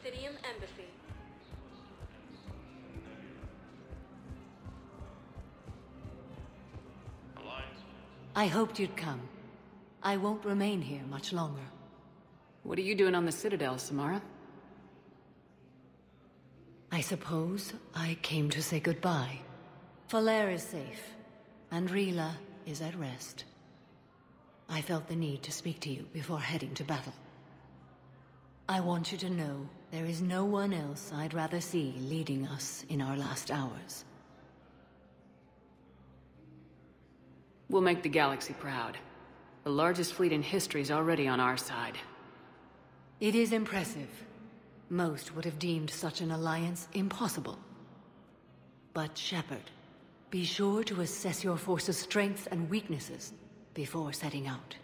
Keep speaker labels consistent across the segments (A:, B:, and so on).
A: Presidium Embassy.
B: I hoped you'd come. I won't remain here much longer.
C: What are you doing on the Citadel, Samara?
B: I suppose I came to say goodbye. Falere is safe, and Rila is at rest. I felt the need to speak to you before heading to battle. I want you to know there is no one else I'd rather see leading us in our last hours.
C: We'll make the galaxy proud. The largest fleet in history is already on our side.
B: It is impressive. Most would have deemed such an alliance impossible. But Shepard, be sure to assess your force's strengths and weaknesses before setting out.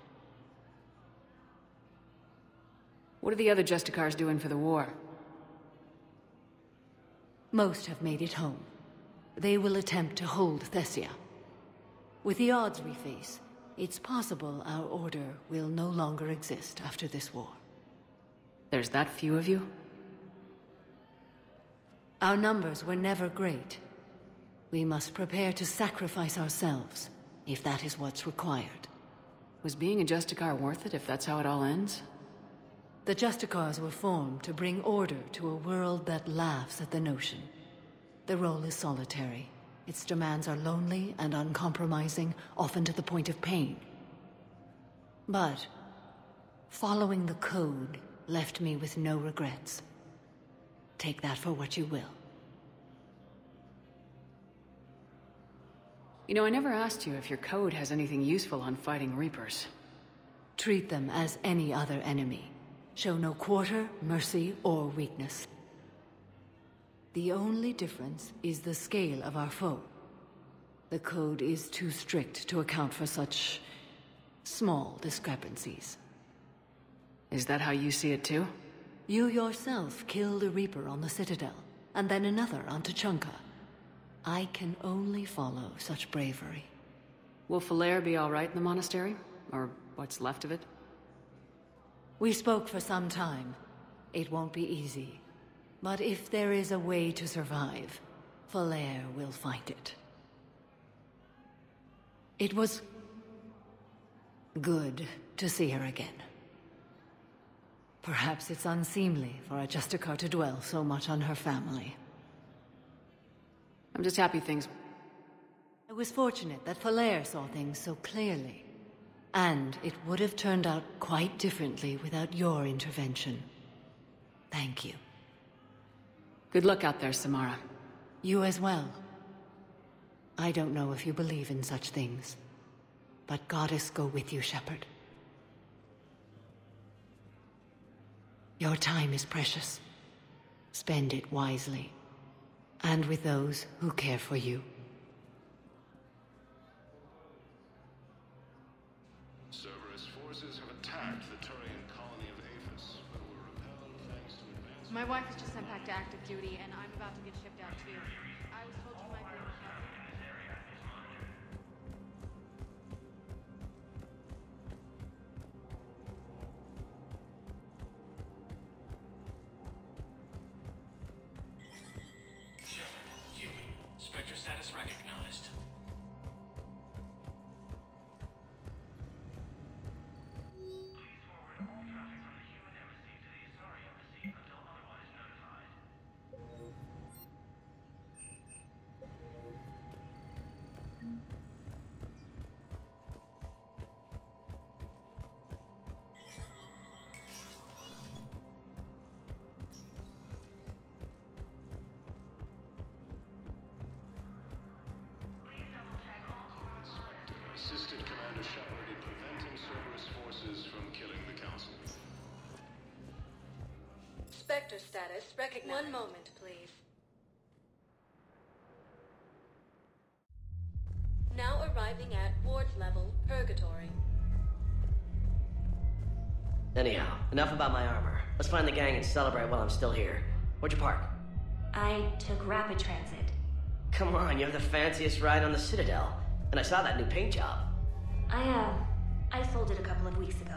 C: What are the other Justicars doing for the war?
B: Most have made it home. They will attempt to hold Thessia. With the odds we face, it's possible our order will no longer exist after this war.
C: There's that few of you?
B: Our numbers were never great. We must prepare to sacrifice ourselves, if that is what's required.
C: Was being a Justicar worth it if that's how it all ends?
B: The Justicars were formed to bring order to a world that laughs at the notion. The role is solitary. Its demands are lonely and uncompromising, often to the point of pain. But following the code left me with no regrets. Take that for what you will.
C: You know, I never asked you if your code has anything useful on fighting Reapers.
B: Treat them as any other enemy. Show no quarter, mercy, or weakness. The only difference is the scale of our foe. The code is too strict to account for such small discrepancies.
C: Is that how you see it too?
B: You yourself killed a Reaper on the Citadel, and then another on Tuchanka. I can only follow such bravery.
C: Will Falere be all right in the monastery? Or what's left of it?
B: We spoke for some time. It won't be easy. But if there is a way to survive, Falere will find it. It was good to see her again. Perhaps it's unseemly for a Justicar to dwell so much on her family.
C: I'm just happy things...
B: I was fortunate that Falere saw things so clearly. And it would have turned out quite differently without your intervention. Thank you.
C: Good luck out there, Samara.
B: You as well. I don't know if you believe in such things, but Goddess go with you, Shepard. Your time is precious. Spend it wisely, and with those who care for you.
D: Cerberus forces have attacked the Turian colony of Aphis, but were repelled thanks to advanced...
E: My wife was just sent back to active duty, and I'm about to get shipped out too. I was told you might be able to help.
F: Spectre status recognized. Please forward all traffic from the human embassy to the Asari embassy until otherwise notified.
D: assisted Commander Shepard in preventing Cerberus forces from killing the Council.
A: Spectre status recognized. One moment, please. Now arriving at Ward's level, Purgatory.
G: Anyhow, enough about my armor. Let's find the gang and celebrate while I'm still here. Where'd you park?
H: I took rapid transit.
G: Come on, you have the fanciest ride on the Citadel. And I saw that new paint job.
H: I sold it a couple of weeks ago.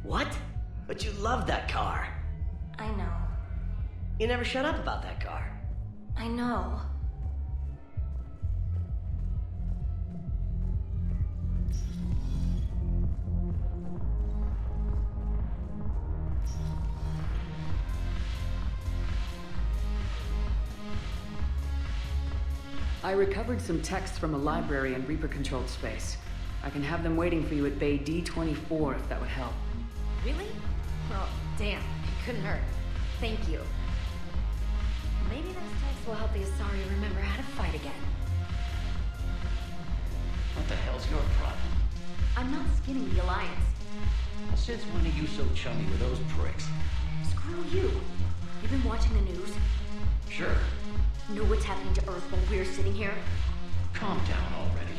G: What? But you loved that car.
H: I know.
G: You never shut up about that car.
H: I know.
C: I recovered some texts from a library in Reaper-controlled space. I can have them waiting for you at Bay D-24 if that would help.
I: Really? Well, damn. It couldn't hurt. Thank you. Maybe those texts will help the Asari remember how to fight again.
J: What the hell's your problem?
I: I'm not skinning the Alliance.
J: Since when are you so chummy with those pricks?
I: Screw you. You've been watching the news?
J: Sure.
I: Know what's happening to Earth while we're sitting here?
J: Calm down already.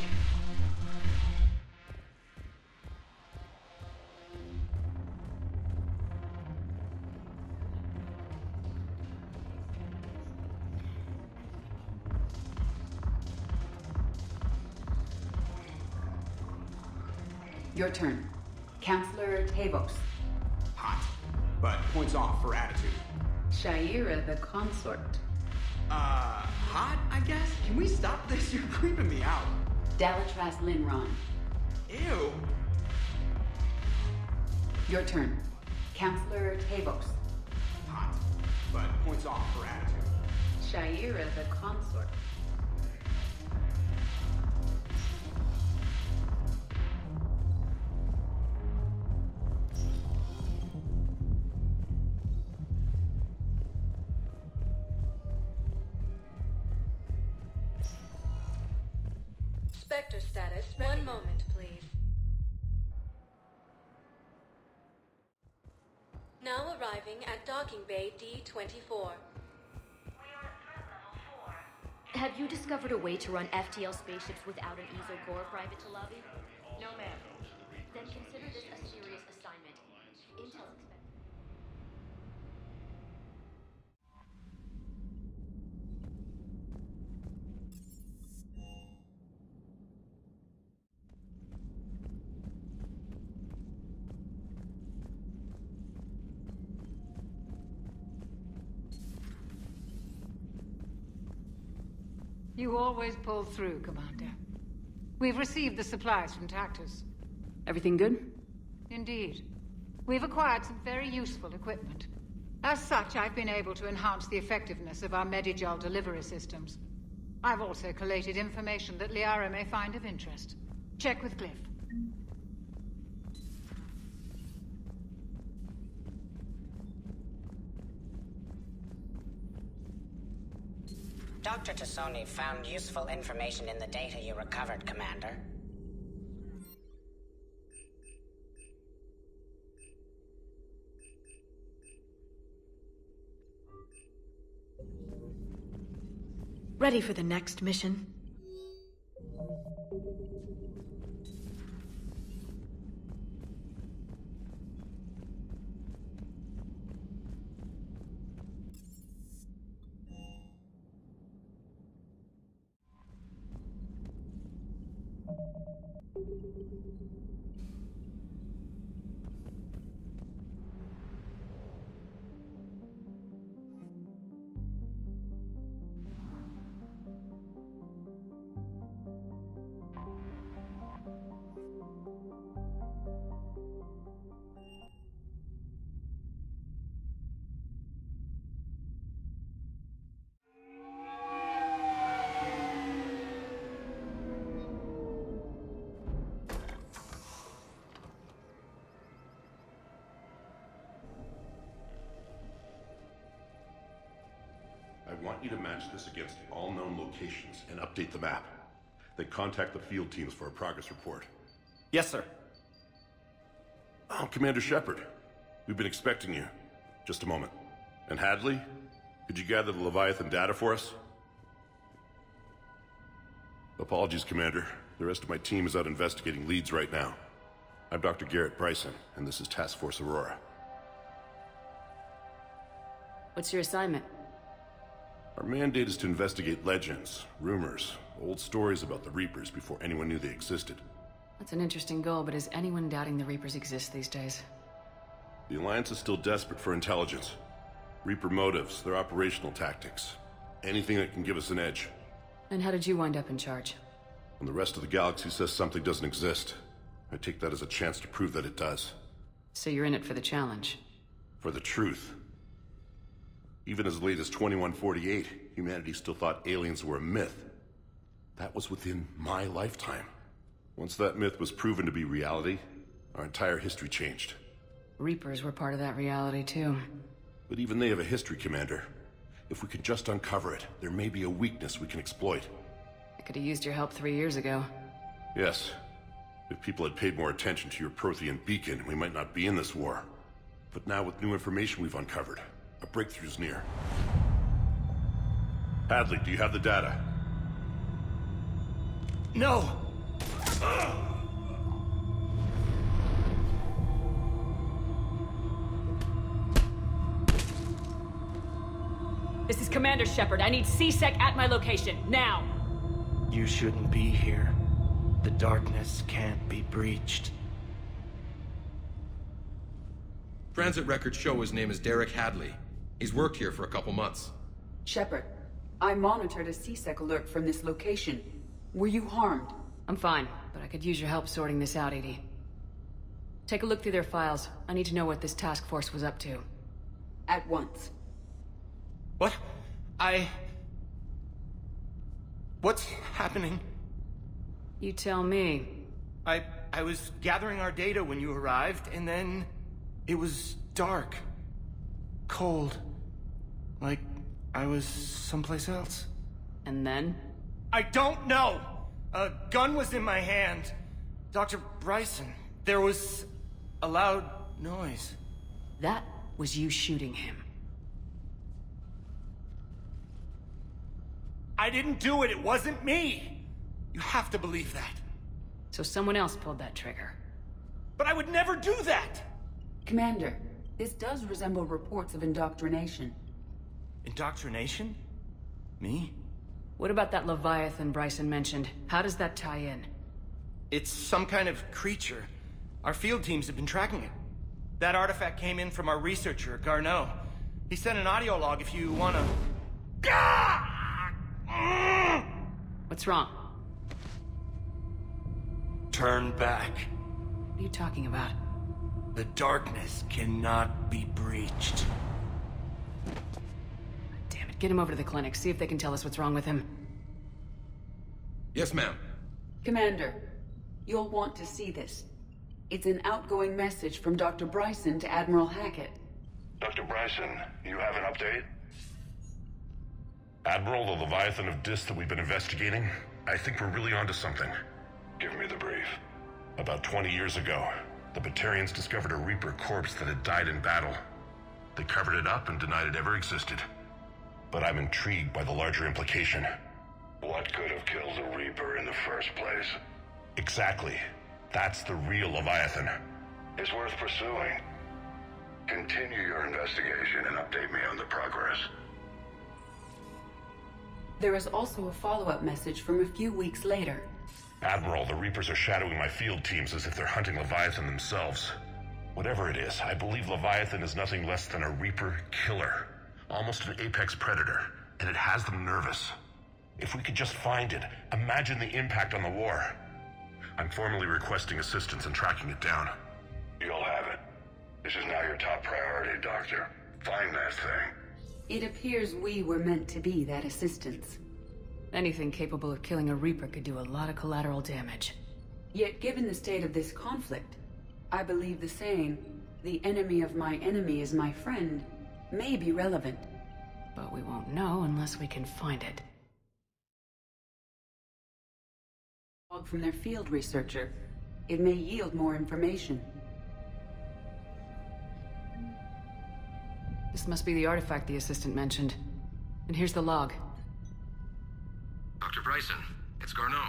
C: Your turn. Counselor Tavos.
K: Hot. But points off for attitude.
C: Shaira the consort.
K: Hot, I guess? Can we stop this? You're creeping me out.
C: Dalatras Linron.
K: Ew.
C: Your turn. Counselor Tavos.
K: Hot. But points off for attitude.
C: Shaira the consort.
A: Spectre status. One moment, please. Now arriving at docking bay D-24.
I: Have you discovered a way to run FTL spaceships without an Ezo Gore private to lobby?
J: No, ma'am.
I: Then consider this a serious assignment. Intel's expected.
L: You always pull through, Commander. We've received the supplies from Tactus.
C: Everything good?
L: Indeed. We've acquired some very useful equipment. As such, I've been able to enhance the effectiveness of our Medigel delivery systems. I've also collated information that Liara may find of interest. Check with Glyph.
M: Dr. Tassoni found useful information in the data you recovered, Commander.
B: Ready for the next mission?
D: I want you to match this against all known locations and update the map. Then contact the field teams for a progress report.
K: Yes, sir.
D: Oh, Commander Shepard. We've been expecting you. Just a moment. And Hadley? Could you gather the Leviathan data for us? Apologies, Commander. The rest of my team is out investigating leads right now. I'm Dr. Garrett Bryson, and this is Task Force Aurora.
C: What's your assignment?
D: Our mandate is to investigate legends, rumors, old stories about the Reapers before anyone knew they existed.
C: That's an interesting goal, but is anyone doubting the Reapers exist these days?
D: The Alliance is still desperate for intelligence. Reaper motives, their operational tactics. Anything that can give us an edge.
C: And how did you wind up in charge?
D: When the rest of the galaxy says something doesn't exist, I take that as a chance to prove that it does.
C: So you're in it for the challenge?
D: For the truth. Even as late as 2148, humanity still thought aliens were a myth. That was within my lifetime. Once that myth was proven to be reality, our entire history changed.
C: Reapers were part of that reality, too.
D: But even they have a history, Commander. If we can just uncover it, there may be a weakness we can exploit.
C: I could have used your help 3 years ago.
D: Yes. If people had paid more attention to your Prothean beacon, we might not be in this war. But now with new information we've uncovered, a breakthrough's near. Hadley, do you have the data?
N: No!
C: This is Commander Shepard. I need C-Sec at my location, now!
N: You shouldn't be here. The darkness can't be breached.
K: Transit records show his name is Derek Hadley. He's worked here for a couple months.
O: Shepard, I monitored a C-Sec alert from this location. Were you harmed?
C: I'm fine, but I could use your help sorting this out, Edie. Take a look through their files. I need to know what this task force was up to.
O: At once.
N: What? What's happening?
C: You tell me.
N: I was gathering our data when you arrived, and then it was dark. Cold. Like I was someplace else.
C: And then?
N: I don't know! A gun was in my hand. Dr. Bryson, there was a loud noise.
C: That was you shooting him.
N: I didn't do it, it wasn't me! You have to believe that.
C: So someone else pulled that trigger.
N: But I would never do that!
O: Commander, this does resemble reports of indoctrination.
N: Indoctrination? Me?
C: What about that Leviathan Bryson mentioned? How does that tie in?
N: It's some kind of creature. Our field teams have been tracking it. That artifact came in from our researcher, Garneau. He sent an audio log if you wanna...
C: What's wrong?
N: Turn back.
C: What are you talking about?
N: The darkness cannot be breached.
C: Damn it, get him over to the clinic. See if they can tell us what's wrong with him.
K: Yes, ma'am.
O: Commander, you'll want to see this. It's an outgoing message from Dr. Bryson to Admiral Hackett.
D: Dr. Bryson, you have an update? Admiral, the Leviathan of Dis that we've been investigating, I think we're really onto something. Give me the brief. About 20 years ago, the Batarians discovered a Reaper corpse that had died in battle. They covered it up and denied it ever existed. But I'm intrigued by the larger implication. What could have killed the Reaper in the first place? Exactly. That's the real Leviathan. It's worth pursuing. Continue your investigation and update me on the progress.
O: There is also a follow-up message from a few weeks later.
D: Admiral, the Reapers are shadowing my field teams as if they're hunting Leviathan themselves. Whatever it is, I believe Leviathan is nothing less than a Reaper killer. Almost an apex predator, and it has them nervous. If we could just find it, imagine the impact on the war. I'm formally requesting assistance in tracking it down. You'll have it. This is now your top priority, Doctor. Find that thing.
O: It appears we were meant to be that assistance.
C: Anything capable of killing a Reaper could do a lot of collateral damage.
O: Yet given the state of this conflict, I believe the saying, "The enemy of my enemy is my friend," may be relevant.
C: But we won't know unless we can find it.
O: From their field researcher, it may yield more information.
C: This must be the artifact the assistant mentioned. And here's the log.
P: Dr. Bryson, it's Garneau.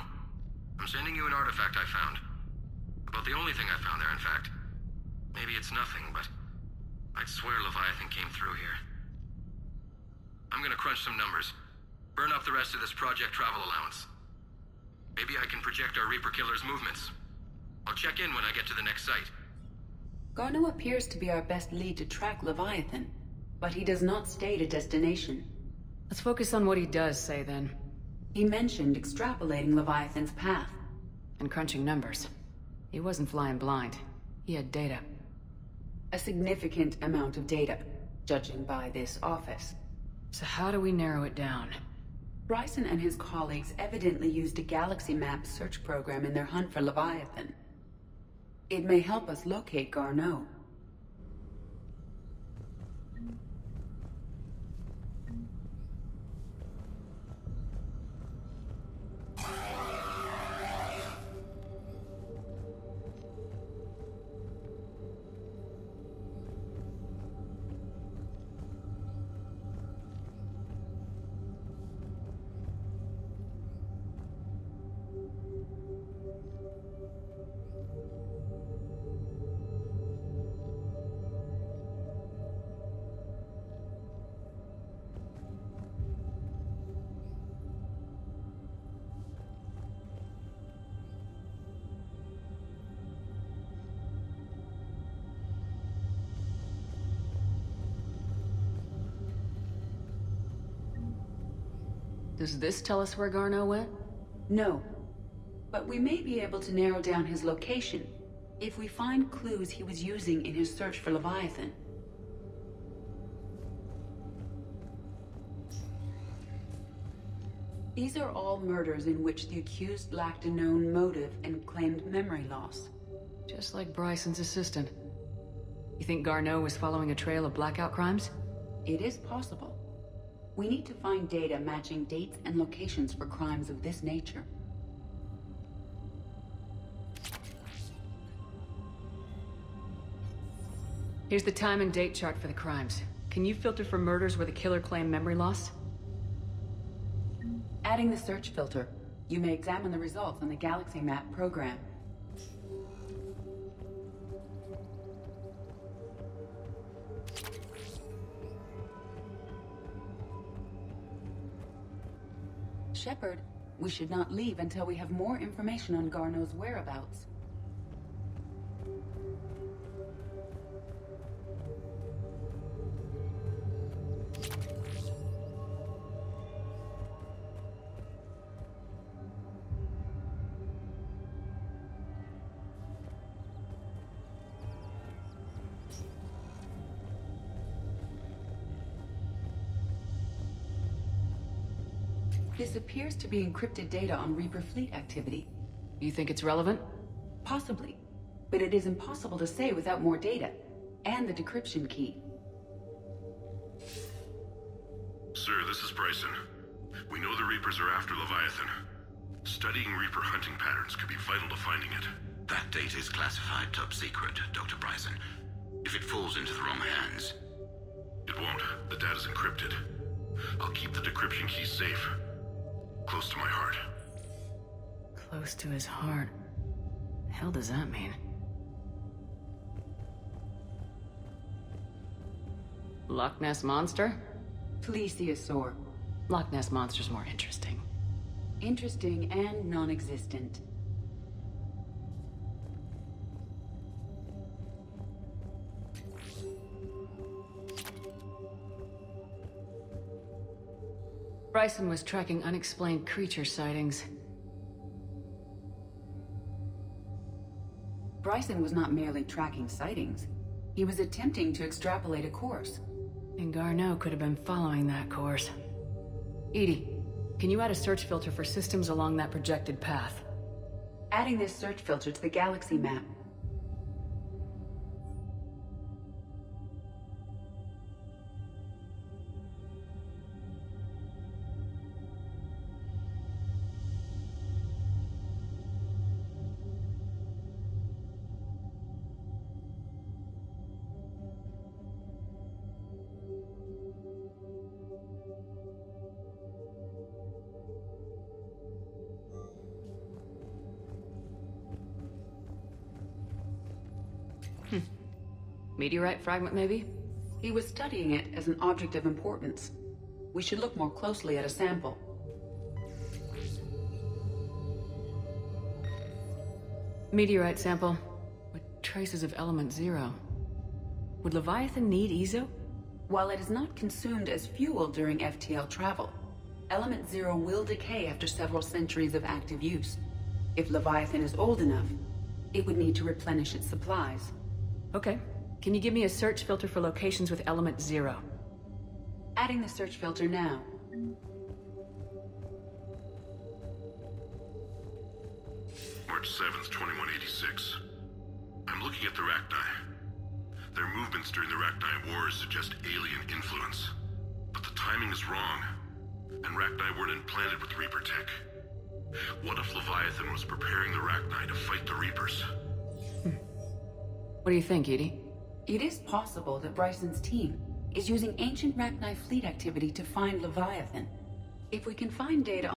P: I'm sending you an artifact I found. About the only thing I found there, in fact. Maybe it's nothing, but I'd swear Leviathan came through here. I'm gonna crunch some numbers. Burn up the rest of this project travel allowance. Maybe I can project our Reaper killer's movements. I'll check in when I get to the next site.
O: Garneau appears to be our best lead to track Leviathan, but he does not state a destination.
C: Let's focus on what he does say, then.
O: He mentioned extrapolating Leviathan's path.
C: And crunching numbers. He wasn't flying blind. He had data.
O: A significant amount of data, judging by this office.
C: So how do we narrow it down?
O: Bryson and his colleagues evidently used a galaxy map search program in their hunt for Leviathan. It may help us locate Garneau.
C: Does this tell us where Garneau went?
O: No. But we may be able to narrow down his location if we find clues he was using in his search for Leviathan. These are all murders in which the accused lacked a known motive and claimed memory loss.
C: Just like Bryson's assistant. You think Garneau was following a trail of blackout crimes?
O: It is possible. We need to find data matching dates and locations for crimes of this nature.
C: Here's the time and date chart for the crimes. Can you filter for murders where the killer claimed memory loss?
O: Adding the search filter, you may examine the results on the Galaxy Map program. Shepard, we should not leave until we have more information on Garneau's whereabouts. This appears to be encrypted data on Reaper fleet activity.
C: You think it's relevant?
O: Possibly, but it is impossible to say without more data, and the decryption key.
D: Sir, this is Bryson. We know the Reapers are after Leviathan. Studying Reaper hunting patterns could be vital to finding it.
J: That data is classified top secret, Dr. Bryson. If it falls into the wrong hands...
D: It won't. The data's encrypted. I'll keep the decryption key safe. Close to my heart.
C: Close to his heart. The hell does that mean? Loch Ness Monster?
O: Plesiosaur.
C: Loch Ness Monster's more interesting.
O: Interesting and non-existent.
C: Bryson was tracking unexplained creature sightings.
O: Bryson was not merely tracking sightings. He was attempting to extrapolate a course.
C: And Garneau could have been following that course. Edie, can you add a search filter for systems along that projected path?
O: Adding this search filter to the galaxy map.
C: Meteorite fragment, maybe?
O: He was studying it as an object of importance. We should look more closely at a sample.
C: Meteorite sample with traces of element 0. Would Leviathan need Ezo?
O: While it is not consumed as fuel during FTL travel, Element Zero will decay after several centuries of active use. If Leviathan is old enough, it would need to replenish its supplies.
C: Okay. Can you give me a search filter for locations with Element Zero?
O: Adding the search filter now.
D: March 7th, 2186. I'm looking at the Rachni. Their movements during the Rachni Wars suggest alien influence. But the timing is wrong, and Rachni weren't implanted with Reaper tech. What if Leviathan was preparing the Rachni to fight the Reapers?
C: What do you think, Edie?
O: It is possible that Bryson's team is using ancient Rachni fleet activity to find Leviathan. If we can find data